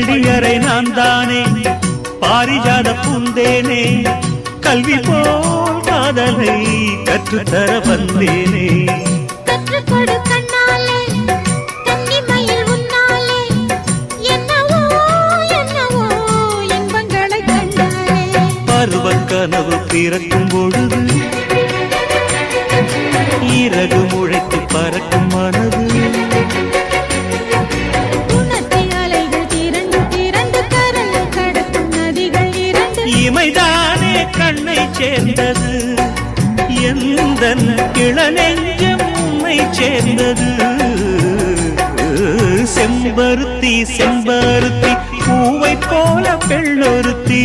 பள்ளியறை நான் தானே பாரிஜாத பூந்தேனே கல்வி போல் காதலை கற்றுத்தர வந்தேனே கற்றுக்கொடு கண்ணாலே கன்னிமயில் உன்னாலே என்னவோ என்னவோ இன்பங்களை கண்டாலே பருவ கனவு பிறக்கும் பொழுது இறகு முளைத்து பறக்கும் மனது இமைதானே கண்ணை சேர்ந்தது எந்தன் இளநெஞ்சம் உம்மை சேர்ந்தது செம்பருத்தி செம்பருத்தி பூவை போல பெண்ணொருத்தி